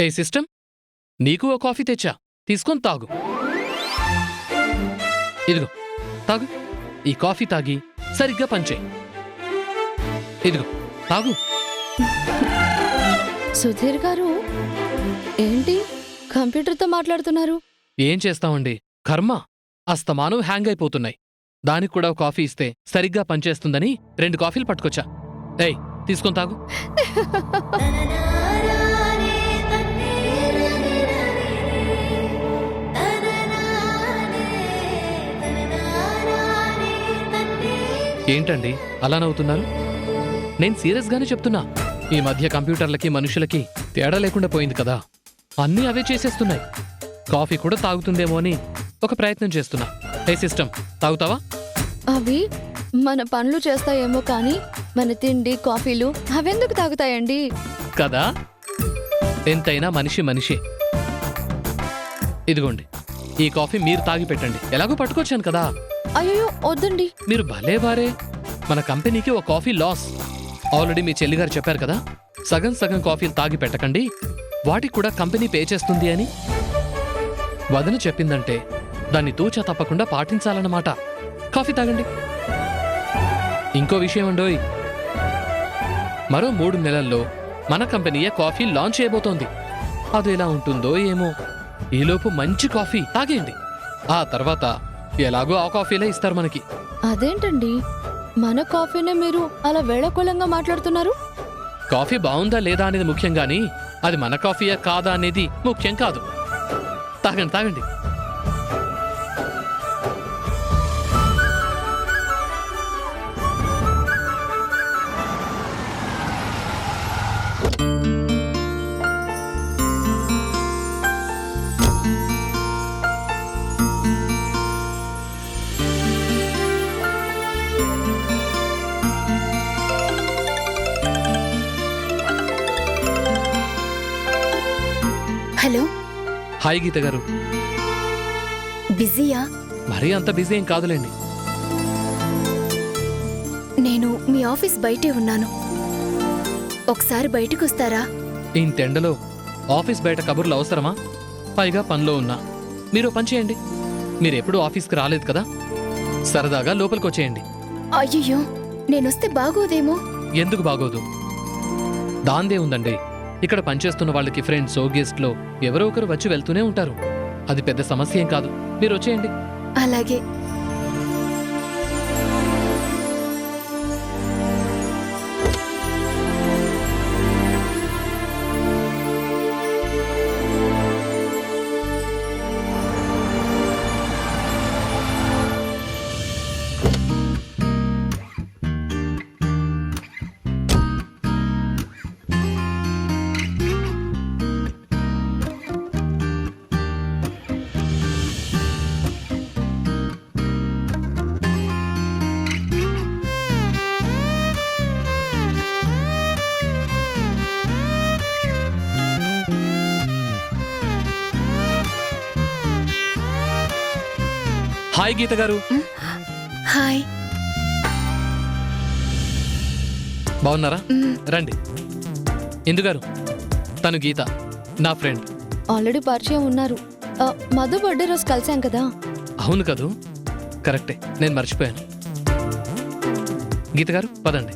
ఏ system, నీకు ఓ coffee తెచ్చా, తీసుకొని తాగు. ఇదిగో తాగు. ఈ కాఫీ తాగి సరిగ్గా పనిచేయి. ఇదిగో తాగు. సుధీర్ గారు ఏంటి కంప్యూటర్తో మాట్లాడుతున్నారు? ఏం చేస్తామండి, కర్మ. అస్తమానం హ్యాంగ్ అయిపోతున్నాయి. దానికి కూడా ఓ కాఫీ ఇస్తే సరిగ్గా పనిచేస్తుందని 2 కాఫీలు పట్టుకొచ్చా. ఏయ్ తీసుకొని తాగు. ఏంటండి అలా నవ్వుతున్నారు? నేను సీరియస్గానే చెప్తున్నా. ఈ మధ్య కంప్యూటర్లకి మనుషులకి తేడా లేకుండా పోయింది కదా. అన్నీ అవే చేసేస్తున్నాయి. కాఫీ కూడా తాగుతుందేమో అని ఒక ప్రయత్నం చేస్తున్నా. ఏ సిస్టమ్, తాగుతావా? అవి మన పనులు చేస్తాయేమో కానీ మన తిండి కాఫీలు అవెందుకు తాగుతాయండి కదా. ఎంతైనా మనిషి మనిషే. ఇదిగోండి, ఈ కాఫీ మీరు తాగి పెట్టండి. ఎలాగో పట్టుకొచ్చాను కదా. అయ్యో వద్దండి. మీరు భలేవారే. మన కంపెనీకి ఓ కాఫీ లాస్. ఆల్రెడీ మీ చెల్లిగారు చెప్పారు కదా, సగం సగం కాఫీలు తాగి పెట్టకండి, వాటికి కూడా కంపెనీ పే చేస్తుంది అని. వదన చెప్పిందంటే దాన్ని తూచా తప్పకుండా పాటించాలన్నమాట. కాఫీ తాగండి. ఇంకో విషయం అండోయ్, మరో 3 నెలల్లో మన కంపెనీయే కాఫీ లాంచ్ చేయబోతోంది. అది ఎలా ఉంటుందో ఏమో. ఈలోపు మంచి కాఫీ తాగేయండి. ఆ తర్వాత ఎలాగో ఆ కాఫీలే ఇస్తారు మనకి. అదేంటండి మన కాఫీనే మీరు అలా వేళకోళంగా మాట్లాడుతున్నారు? కాఫీ బాగుందా లేదా అనేది ముఖ్యం గాని అది మన కాఫీయా కాదా అనేది ముఖ్యం కాదు. తాగండి తాగండి. హలో. హాయ్ గీత గారు. బిజీయా? మరీ అంత బిజీ ఏం కాదులేండి. నేను మీ ఆఫీస్ బయటే ఉన్నాను, ఒకసారి బయటకు వస్తారా? ఇంతెండలో ఆఫీస్ బయట కబుర్లు అవసరమా? పైగా పనిలో ఉన్నా. మీరు పని చేయండి. మీరెప్పుడూ ఆఫీస్కి రాలేదు కదా, సరదాగా లోపలికొచ్చేయండి. అయ్యయ్యో, నేనొస్తే బాగోదేమో. ఎందుకు బాగోదు? దాందే ఉందండి. ఇక్కడ పనిచేస్తున్న వాళ్ళకి ఫ్రెండ్సో గెస్ట్లో ఎవరో ఒకరు వచ్చి వెళ్తూనే ఉంటారు. అది పెద్ద సమస్య ఏం కాదు. మీరు వచ్చేయండి. అలాగే. హాయ్ గీత గారు. హాయ్. బాగున్నారా? రండి. ఇందుగారు, తను గీత, నా ఫ్రెండ్. ఆల్రెడీ పరిచయం ఉన్నారు. మధు బర్త్డే రోజు కలిసాం కదా. అవును కదూ, కరెక్టే, నేను మర్చిపోయాను. గీత గారు పదండి.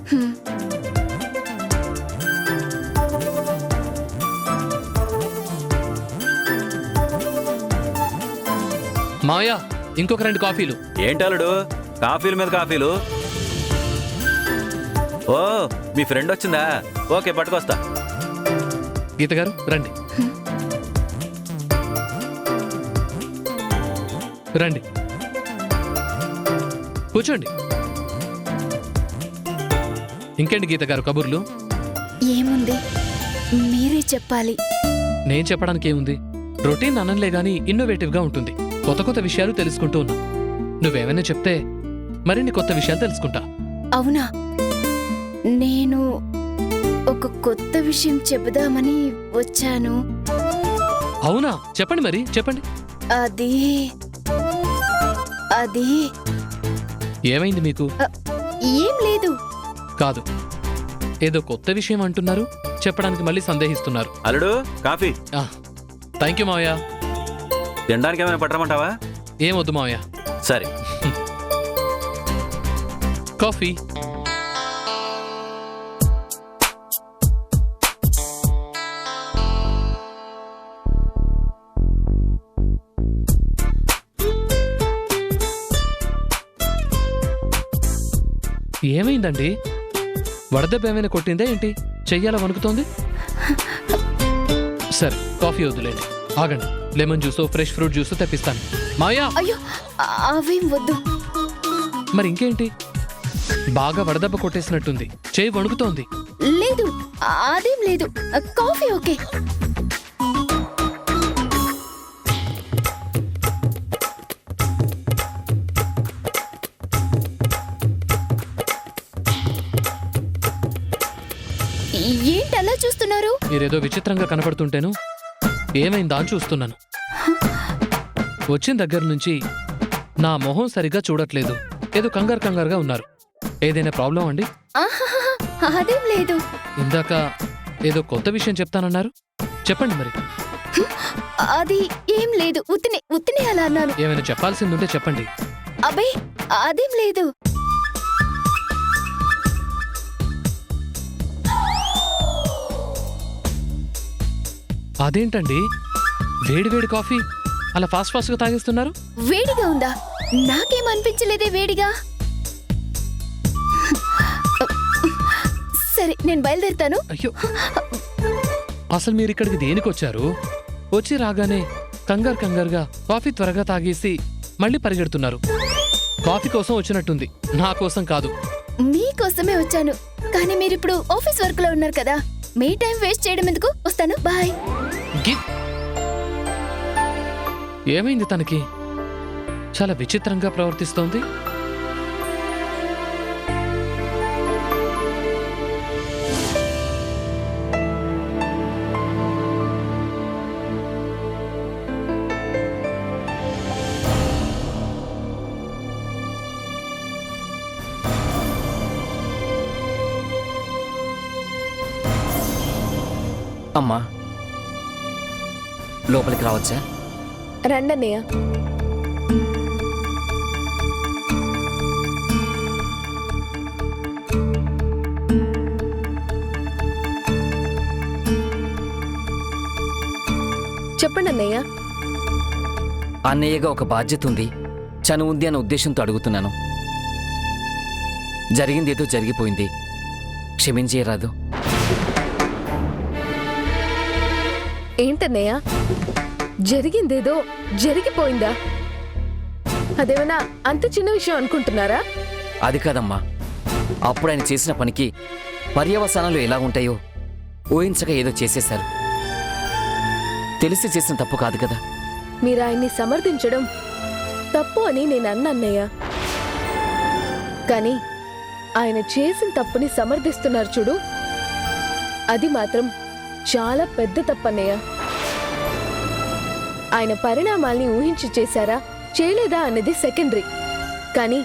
మావయ్య, ఇంకొక 2 కాఫీలు. ఏంటలుడు కాఫీల మీద కాఫీలు? ఓ, మీ ఫ్రెండ్ వచ్చిందా? ఓకే, పట్టుకొస్తా. గీత గారు రండి. రండి, కూర్చోండి. ఇంకేంటి గీత గారు కబుర్లు? ఏముంది, మీరే చెప్పాలి. నేను చెప్పడానికి ఏముంది? రొటీన్ అనలే గాని ఇన్నోవేటివ్గా ఉంటుంది. కొత్త కొత్త విషయాలు తెలుసుకుంటూ ఉన్నా. నువ్వేమైనా చెప్తే మరిన్ని కొత్త విషయాలు తెలుసుకుంటా. అవునా? నేను ఒక కొత్త విషయం చెబుదామని వచ్చాను. అవునా? చెప్పండి, మరి చెప్పండి. అది అది ఏమైంది మీకు? ఏం లేదు. కాదు, ఏదో కొత్త విషయం అంటున్నారు. చెప్పడానికి మళ్ళీ సందేహిస్తున్నారు. అల్లుడు కాఫీ. థ్యాంక్ యూ మావయ్య. తినడానికి ఏమైనా పట్టరమంటావా? ఏమొద్దు మావయ్య. సరే. కాఫీ. ఏమైందండి? వడదెబ్బ ఏమైనా కొట్టిందా ఏంటి? చెయ్యాల వణుకుతోంది. సరే కాఫీ వద్దులేండి, ఆగండి. లెమన్ జ్యూసో ఫ్రెష్ ఫ్రూట్ జ్యూసో తెప్పిస్తాను. మాయా. అయ్యో అవేం వద్దు. మరి ఇంకేంటి? బాగా వడదెబ్బ కొట్టేసినట్టుంది, చెయ్యి వణుకుతోంది. లేదు అదేం లేదు, కాఫీ ఓకే. ఏంటి అలా చూస్తున్నారు? మీరేదో విచిత్రంగా కనపడుతుంటేను ఏమైందా అని చూస్తున్నాను. వచ్చిన దగ్గర నుంచి నా మొహం సరిగ్గా చూడట్లేదు, ఏదో కంగారుగా ఉన్నారు. ఏదైనా ప్రాబ్లం అండి? ఆహాహా, అదేం లేదు. ఇందాక ఏదో కొత్త విషయం చెప్తానన్నారు, చెప్పండి మరి. అది ఏం లేదు, ఉత్తినే అలా అన్నాను. ఏమైనా చెప్పాల్సిందుంటే చెప్పండి. అబ్బే అదేం లేదు. అదేంటండి, వేడి కాఫీ అలా ఫాస్ట్గా తాగేస్తున్నారు? వేడిగా ఉందా? నాకేం అనిపించలేదే వేడిగా. సరే నేను బయలుదేరుతాను. అయ్యో, అసలు మీరు ఇక్కడికి దేనికి వచ్చారు? వచ్చి రాగానే కంగారుగా కాఫీ త్వరగా తాగేసి మళ్ళీ పరిగెడుతున్నారు. కాఫీ కోసం వచ్చినట్టుంది, నా కోసం కాదు. మీకోసమే వచ్చాను, కానీ మీరిప్పుడు ఆఫీస్ వర్క్ లో ఉన్నారు కదా, మీ టైం వేస్ట్ చేయడం ఎందుకు? వస్తాను, బాయ్. ఏమైంది తనకి? చాలా విచిత్రంగా ప్రవర్తిస్తోంది. అమ్మా, లోపలికి రావచ్చా? రండన్నయ్య. చెప్పండి అన్నయ్య. అన్నయ్యగా ఒక బాధ్యత ఉంది, చను ఉంది అన్న ఉద్దేశంతో అడుగుతున్నాను. జరిగిందేదో జరిగిపోయింది, క్షమించేయరాదు. ఏంటన్నయ్య, జరిగిందేదో జరిగిపోయిందా? అదేమన్నా అంత చిన్న విషయం అనుకుంటున్నారా? అది కాదమ్మా, అప్పుడు ఆయన చేసిన పనికి పర్యవసానాలు ఎలా ఉంటాయో ఊహించక ఏదో చేసేశారు. తెలిసి చేసిన తప్పు కాదు కదా. మీరు ఆయన్ని సమర్థించడం తప్పు అని నేను అన్నయ్య, కానీ ఆయన చేసిన తప్పుని సమర్థిస్తున్నారు చూడు, అది మాత్రం చాలా పెద్ద తప్పన్నయ్య. ఆయన పరిణామాల్ని ఊహించి చేశారా చేయలేదా అన్నది సెకండరీ, కానీ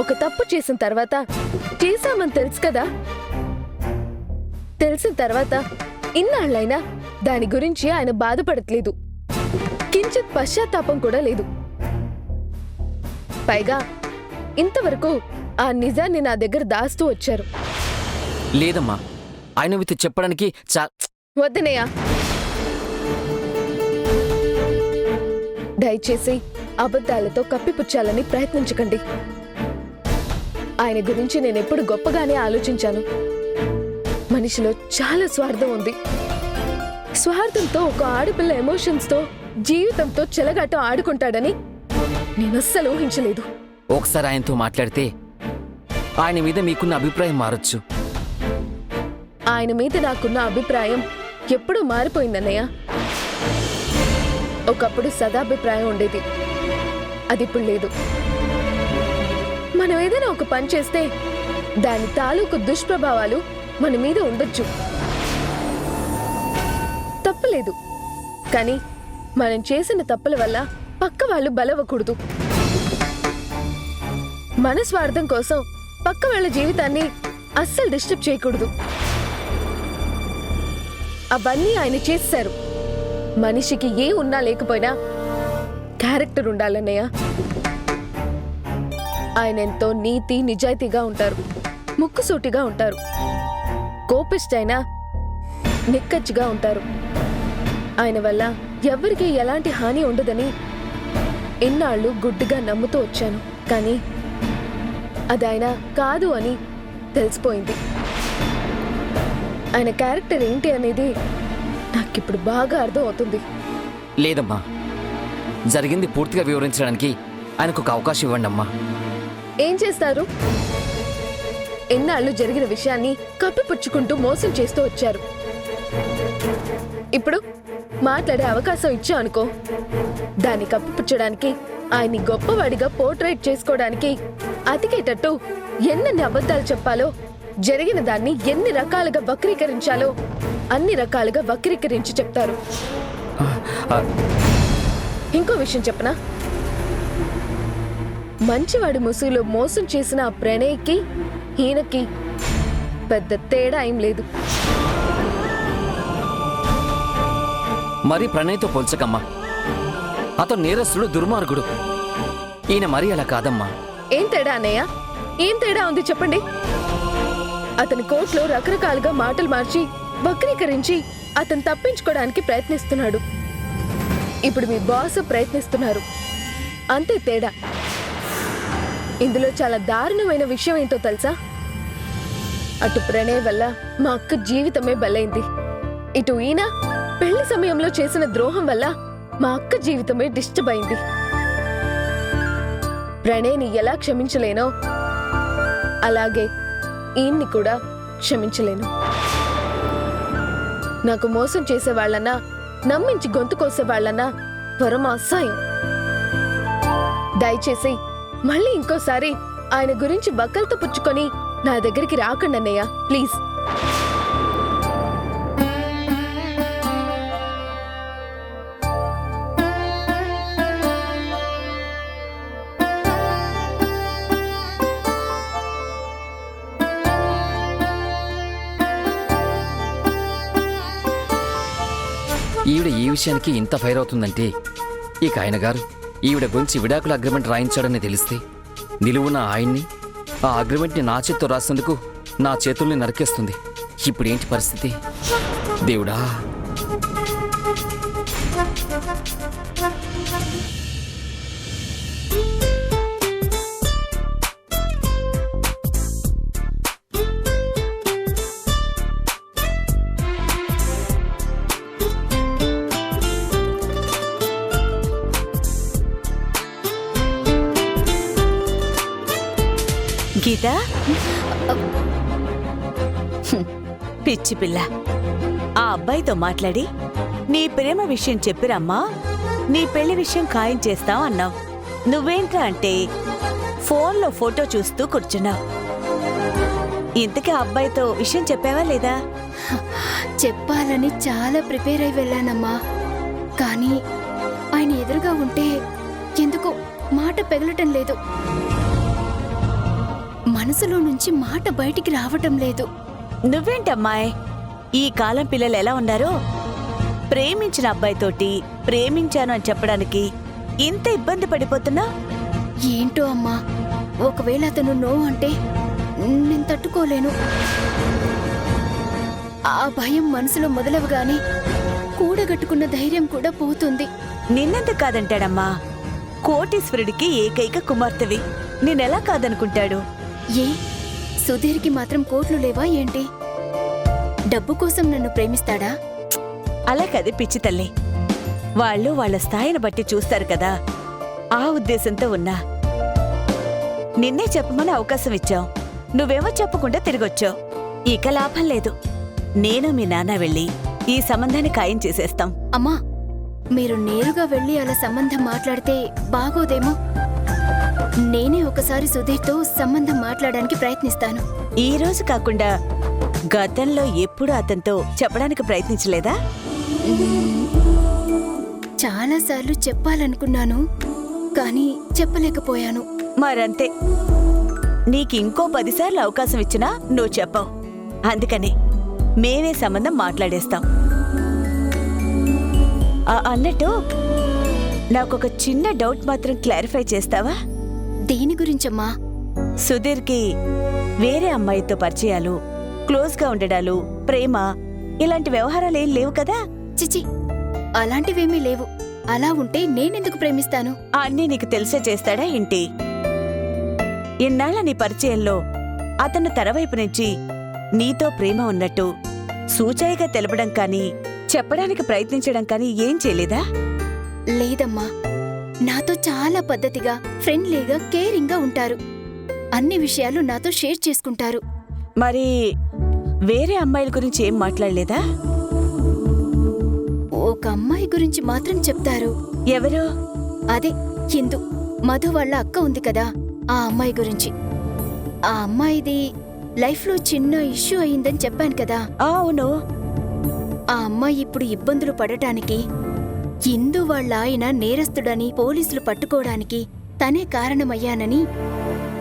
ఒక తప్పు చేసిన తర్వాత చేశామని తెలుసు కదా, తెలిసిన తర్వాత ఇన్నాళ్ళైనా దాని గురించి ఆయన బాధపడట్లేదు, కించిత్ పశ్చాత్తాపం కూడా లేదు. పైగా ఇంతవరకు ఆ నిజాన్ని నా దగ్గర దాస్తూ వచ్చారు. లేదమ్మా, ఆయన మీతో చెప్పడానికి వద్దనయ్య, దయచేసి అబద్ధాలతో కప్పిపుచ్చాలని ప్రయత్నించకండి. ఆయన గురించి నేనెప్పుడు గొప్పగానే ఆలోచించాను. మనిషిలో చాలా స్వార్థం ఉంది. స్వార్థంతో ఒక ఆడపిల్ల ఎమోషన్స్తో జీవితంతో చెలగాటం ఆడుకుంటాడని నేనస్సలు ఊహించలేదు. ఒకసారి ఆయనతో మాట్లాడితే ఆయన మీద మీకున్న అభిప్రాయం మారొచ్చు. ఆయన మీద నాకున్న అభిప్రాయం ఎప్పుడూ మారిపోయిందన్నయ్య. ఒకప్పుడు సదాభిప్రాయం ఉండేది, అది ఇప్పుడు లేదు. మనం ఏదైనా ఒక పని చేస్తే దాని తాలూకు దుష్ప్రభావాలు మన మీద ఉండొచ్చు, తప్పులేదు. కానీ మనం చేసిన తప్పుల వల్ల పక్క వాళ్ళు బలవ్వకూడదు. మన స్వార్థం కోసం పక్క వాళ్ళ జీవితాన్ని అస్సలు డిస్టర్బ్ చేయకూడదు. అవన్నీ ఆయన చేశారు. మనిషికి ఏ ఉన్నా లేకపోయినా క్యారెక్టర్ ఉండాలన్నయ్య. ఆయన ఎంతో నీతి నిజాయితీగా ఉంటారు, ముక్కుసూటిగా ఉంటారు, కోపిష్టైనా నిక్కచ్చిగా ఉంటారు. ఆయన వల్ల ఎవ్వరికీ ఎలాంటి హాని ఉండదని ఇన్నాళ్ళు గుడ్డిగా నమ్ముతూ వచ్చాను. కానీ అది ఆయన కాదు అని తెలిసిపోయింది. ఆయన క్యారెక్టర్ ఏంటి అనేది నాకిప్పుడు బాగా అర్థం అవుతుంది. లేదమ్మా, జరిగింది పూర్తిగా వివరించడానికి ఆయనకు ఒక అవకాశం ఇవ్వండి అమ్మా. ఏం చేస్తారు? ఎన్నాళ్ళు జరిగిన విషయాన్ని కప్పిపుచ్చుకుంటూ మోసం చేస్తూ వచ్చారు. ఇప్పుడు మాట్లాడే అవకాశం ఇచ్చా అనుకో, దాన్ని కప్పిపుచ్చడానికి, ఆయన్ని గొప్పవాడిగా పోర్ట్రేట్ చేసుకోవడానికి అతికేటట్టు ఎన్నెన్ని అబద్ధాలు చెప్పాలో, జరిగిన దాన్ని ఎన్ని రకాలుగా వక్రీకరించాలో అన్ని రకాలుగా వక్రీకరించి చెప్తారు. ఇంకో విషయం చెప్పనా? మంచివాడి ముసుగులో మోసం చేసిన ఆ ప్రణయ్కి ఈయనకి పెద్ద తేడా ఏం లేదు. మరి ప్రణయ్తో పోల్చకమ్మా. అతను నేరస్తుడు, దుర్మార్గుడు. ఈయన మరీ అలా కాదమ్మా. ఏం తేడా అన్నయ్య? ఏం తేడా ఉంది చెప్పండి. అతని కోర్టులో రకరకాలుగా మాటలు మార్చి వక్రీకరించి అతను తప్పించుకోవడానికి ప్రయత్నిస్తున్నాడు. ఇప్పుడు మీ బాస్ ప్రయత్నిస్తున్నారు. అంతే తేడా. ఇందులో చాలా దారుణమైన విషయం ఏంటో తెలుసా? అటు ప్రణయ్ వల్ల మా అక్క జీవితమే బలైంది. ఇటు ఈయన పెళ్లి సమయంలో చేసిన ద్రోహం వల్ల మా అక్క జీవితమే డిస్టర్బ్ అయింది. ప్రణయ్ని ఎలా క్షమించలేనో అలాగే ఈయన్ని కూడా క్షమించలేను. నాకు మోసం చేసే వాళ్ళన్నా, నమ్మించి గొంతు కోసే వాళ్ళన్నా పరమ అసహ్యం. దయచేసి మళ్ళీ ఇంకోసారి ఆయన గురించి బక్కలతో పుచ్చుకొని నా దగ్గరికి రాకండి అన్నయ్య, ప్లీజ్. ఈవిడ ఈ విషయానికి ఇంత ఫైర్ అవుతుందంటే ఇక ఆయన గారు ఈవిడ గురించి విడాకుల అగ్రిమెంట్ రాయించాడని తెలిస్తే నిలువున ఆయన్ని, ఆ అగ్రిమెంట్ని నా చేత్తో రాసేందుకు నా చేతుల్ని నరికేస్తుంది. ఇప్పుడేంటి పరిస్థితి? దేవుడా! గీత, పిచ్చి పిల్ల, ఆ అబ్బాయితో మాట్లాడి నీ ప్రేమ విషయం చెప్పిరమ్మా, నీ పెళ్లి విషయం ఖాయం చేస్తాం అన్నావు. నువ్వేంట్రా అంటే ఫోన్లో ఫోటో చూస్తూ కూర్చున్నావు. ఇంతకీ ఆ అబ్బాయితో విషయం చెప్పావా లేదా? చెప్పాలని చాలా ప్రిపేర్ అయి వెళ్ళానమ్మా. కానీ ఆయన ఎదురుగా ఉంటే ఎందుకో మాట పెగలటం లేదు. మనసులో నుంచి మాట బయటికి రావటం లేదు. నువ్వేంటమ్మాయ్, ఈ కాలం పిల్లలు ఎలా ఉన్నారో? ప్రేమించిన అబ్బాయితోటి ప్రేమించాను అని చెప్పడానికి ఇంత ఇబ్బంది పడిపోతున్నా? ఏంటో అమ్మా, ఒకవేళ అతను నో అంటే నేను తట్టుకోలేను. ఆ భయం మనసులో మొదలవగానే కూడగట్టుకున్న ధైర్యం కూడా పోతుంది. నిన్నెందుకు కాదంటాడమ్మా? కోటీశ్వరుడికి ఏకైక కుమార్తెవి, నేనెలా కాదనుకుంటాడు? ఏ సుధీర్కి మాత్రం కోట్లు లేవా ఏంటి? డబ్బు కోసం నన్ను ప్రేమిస్తాడా? అలా కది పిచ్చి తల్లి, వాళ్ళు వాళ్ళ స్థాయిని బట్టి చూస్తారు కదా. ఆ ఉద్దేశంతో ఉన్నా. నిన్నే చెప్పమని అవకాశం ఇచ్చావు, నువ్వేమో చెప్పకుండా తిరిగొచ్చావు. ఇక లాభం లేదు. నేను మీ నాన్న వెళ్ళి ఈ సంబంధాన్ని ఖాయం చేసేస్తాం. అమ్మా, మీరు నేరుగా వెళ్ళి అలా సంబంధం మాట్లాడితే బాగోదేమో. నేనే ఒకసారి సుధీర్తో సంబంధం మాట్లాడడానికి ప్రయత్నిస్తాను. ఈ రోజు కాకుండా గతంలో ఎప్పుడు అతనితో చెప్పడానికి ప్రయత్నించలేదా? చాలాసార్లు చెప్పాలనుకున్నాను, కానీ చెప్పలేకపోయాను. మరంతే, నీకింకో 10 సార్లు అవకాశం ఇచ్చినా నువ్వు చెప్పవు. అందుకని మేమే సంబంధం మాట్లాడేస్తాం. అన్నట్టు నాకొక చిన్న డౌట్ మాత్రం క్లారిఫై చేస్తావా? దేని గురించమ్మా? సుధీర్కి వేరే అమ్మాయితో పరిచయాలు, క్లోజ్గా ఉండడాలు, ప్రేమ ఇలాంటి వ్యవహారాలేం లేవు కదా? చిచి, అలాంటివేమీ లేవు. అలా ఉంటే నేనెందుకు ప్రేమిస్తాను? అన్నీ నీకు తెలిసే చేస్తాడా ఏంటి? ఇన్నాళ్ళ నీ పరిచయంలో అతను తనవైపు నుంచి నీతో ప్రేమ ఉన్నట్టు సూచాయిగా తెలపడం కానీ చెప్పడానికి ప్రయత్నించడం కానీ ఏం చేయలేదా? లేదమ్మా, నాతో చాలా పద్ధతిగా, ఫ్రెండ్లీగా, కేరింగ్గా ఉంటారు. అన్ని విషయాలు నాతో షేర్ చేసుకుంటారు. మరి వేరే అమ్మాయిల గురించి ఏం మాట్లాడలేదా? ఒక అమ్మాయి గురించి మాత్రం చెప్తారు. ఎవరు? అదే హిందూ, మధు వాళ్ళ అక్క ఉంది కదా, ఆ అమ్మాయి గురించి. ఆ అమ్మాయిది లైఫ్లో చిన్న ఇష్యూ అయిందని చెప్పాను కదా. అవును. ఆ అమ్మాయి ఇప్పుడు ఇబ్బందులు పడటానికి హిందూ వాళ్ళ ఆయన నేరస్తుడని పోలీసులు పట్టుకోవడానికి తనే కారణమయ్యానని,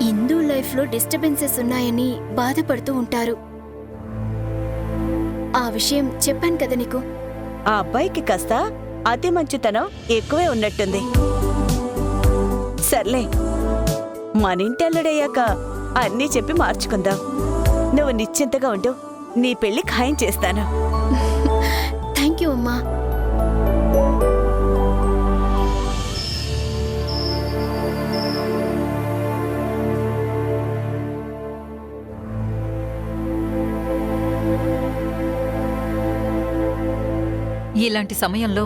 హిందూ లైఫ్లో డిస్టర్బెన్సెస్ ఉన్నాయని బాధపడుతూ ఉంటారు. ఆ విషయం చెప్పాను కదా నీకు. ఆ అబ్బాయికి కాస్త అతి మంచితనం ఎక్కువే ఉన్నట్టుంది. సర్లే, మనింటల్లుడయ్యాక అన్నీ చెప్పి మార్చుకుందాం. నువ్వు నిశ్చింతగా ఉంటూ నీ పెళ్లి ఖాయం చేస్తాను. థ్యాంక్ యూ అమ్మా. ఇలాంటి సమయంలో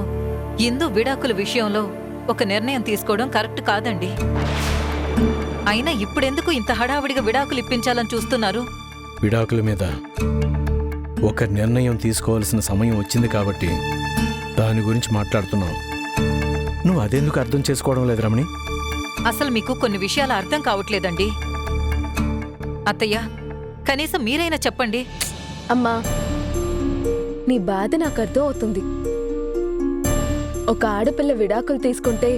ఇందు విడాకుల విషయంలో ఒక నిర్ణయం తీసుకోవడం కరెక్ట్ కాదండి. అయినా ఇప్పుడెందుకు ఇంత హడావిడిగా విడాకులు ఇప్పించాలని చూస్తున్నారు? విడాకుల మీద ఒక నిర్ణయం తీసుకోవాల్సిన సమయం వచ్చింది కాబట్టి దాని గురించి మాట్లాడుతున్నావు. నువ్వు అదెందుకు అర్థం చేసుకోవడం లేదు రమణి? అసలు మీకు కొన్ని విషయాలు అర్థం కావట్లేదండి. అత్తయ్య, కనీసం మీరైనా చెప్పండి. అమ్మా, నీ బాధ నాకు అర్థం అవుతుంది. ఒక ఆడపిల్ల విడాకులు తీసుకుంటే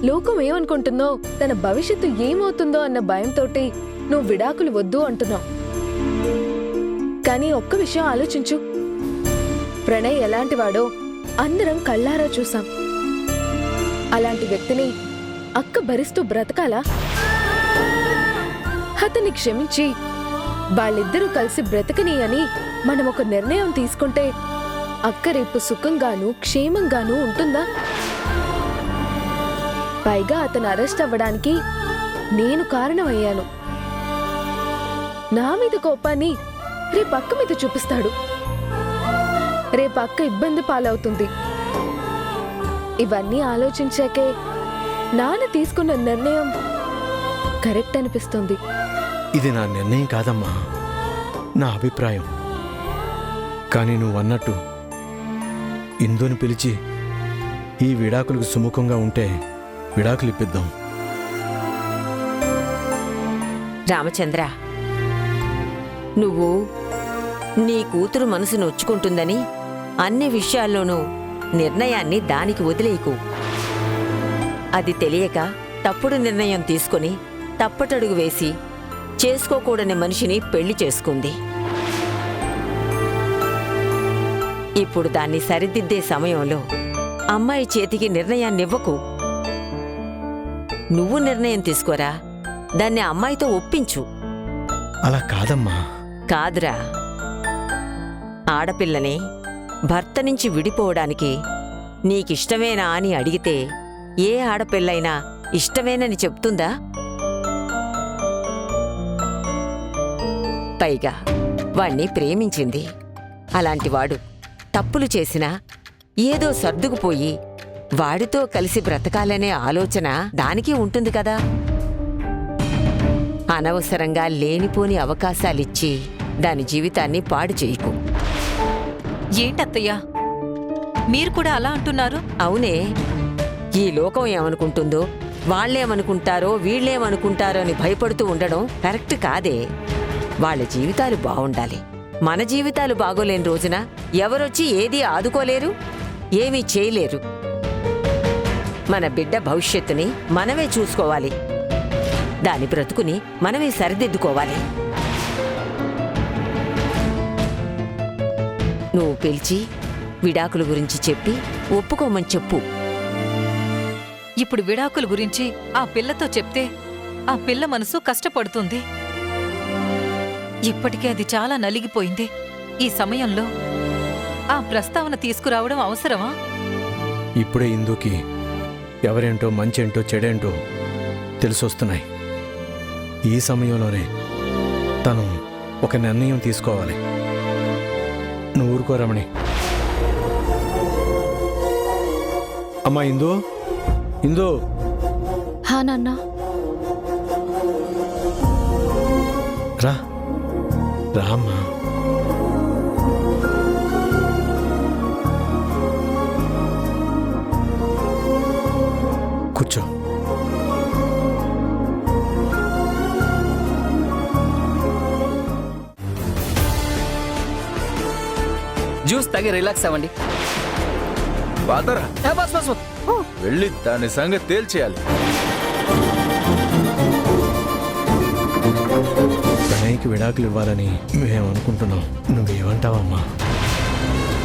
లోకం ఏమనుకుంటుందో, తన భవిష్యత్తు ఏమవుతుందో అన్న భయంతోటి నువ్వు విడాకులు వద్దు అంటున్నావు. కానీ ఒక్క విషయం ఆలోచించు. ప్రణయ్ ఎలాంటివాడో అందరం కళ్ళారా చూసాం. అలాంటి వ్యక్తిని అక్క భరిస్తూ బ్రతకాలా? అతన్ని క్షమించి వాళ్ళిద్దరూ కలిసి బ్రతకని అని మనం ఒక నిర్ణయం తీసుకుంటే అక్క రేపు సుఖంగానూ క్షేమంగానూ ఉంటుందా? పైగా అతను అరెస్ట్ అవ్వడానికి నేను కారణమయ్యాను. నా మీద కోపాన్ని రేపు అక్క మీద చూపిస్తాడు. రేపు అక్క ఇబ్బంది పాలవుతుంది. ఇవన్నీ ఆలోచించాకే నాన్న తీసుకున్న నిర్ణయం కరెక్ట్ అనిపిస్తుంది. ఇది నా నిర్ణయం కాదమ్మా, నా అభిప్రాయం. కానీ నువ్వు అన్నట్టు ఇందుని పిలిచి ఈ విడాకులకు సుముఖంగా ఉంటే విడాకులు ఇప్పిద్దాం. రామచంద్ర, నువ్వు నీ కూతురు మనసు నొచ్చుకుంటుందని అన్ని విషయాల్లోనూ నిర్ణయాన్ని దానికి వదిలేయకు. అది తెలియక తప్పుడు నిర్ణయం తీసుకుని తప్పటడుగు వేసి చేసుకోకూడని మనిషిని పెళ్లి చేసుకుంది. ఇప్పుడు దాన్ని సరిదిద్దే సమయంలో అమ్మాయి చేతికి నిర్ణయాన్నివ్వకు. నువ్వు నిర్ణయం తీసుకోరా, దాన్ని అమ్మాయితో ఒప్పించు. అలా కాదమ్మా. కాదురా, ఆడపిల్లని భర్త నుంచి విడిపోవడానికి నీకిష్టమేనా అని అడిగితే ఏ ఆడపిల్లైనా ఇష్టమేనని చెప్తుందా? పైగా వాణ్ణి ప్రేమించింది. అలాంటివాడు తప్పులు చేసినా ఏదో సర్దుకుపోయి వాడితో కలిసి బ్రతకాలనే ఆలోచన దానికి ఉంటుంది కదా. అనవసరంగా లేనిపోని అవకాశాలిచ్చి దాని జీవితాన్ని పాడు చేయకు. ఏంటత్తయ్యా, మీరు కూడా అలా అంటున్నారు? అవునే, ఈ లోకం ఏమనుకుంటుందో, వాళ్ళేమనుకుంటారో, వీళ్ళేమనుకుంటారో అని భయపడుతూ ఉండడం కరెక్ట్ కాదే. వాళ్ళ జీవితాలు బావుండాలి. మన జీవితాలు బాగోలేని రోజున ఎవరొచ్చి ఏదీ ఆదుకోలేరు, ఏమీ చేయలేరు. మన బిడ్డ భవిష్యత్తుని మనమే చూసుకోవాలి. దాని బ్రతుకుని మనమే సరిదిద్దుకోవాలి. నువ్వు పిలిచి విడాకుల గురించి చెప్పి ఒప్పుకోమని చెప్పు. ఇప్పుడు విడాకుల గురించి ఆ పిల్లతో చెప్తే ఆ పిల్ల మనసు కష్టపడుతుంది. ఇప్పటికే అది చాలా నలిగిపోయింది. ఈ సమయంలో ఆ ప్రస్తావన తీసుకురావడం అవసరమా? ఇప్పుడే ఇందుకి ఎవరేంటో మంచేంటో చెడేంటో తెలిసొస్తున్నాయి. ఈ సమయంలోనే తను ఒక నిర్ణయం తీసుకోవాలి. నువ్వు ఊరుకో రమణి. అమ్మా ఇందు, ఇందు, హా నాన్న. రా రామ్మా. కూర్చో. జ్యూస్ తాగి రిలాక్స్ అవ్వండి. బాదరా బస్ బస్ బస్. వెళ్ళి దాని సంగతి తేల్చేయాలి. ప్రణయ్కి విడాకులు ఇవ్వాలని మేము అనుకుంటున్నాం. నువ్వేమంటావమ్మా?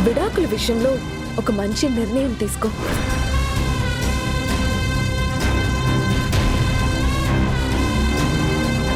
విడాకుల విషయంలో ఒక మంచి నిర్ణయం తీసుకో.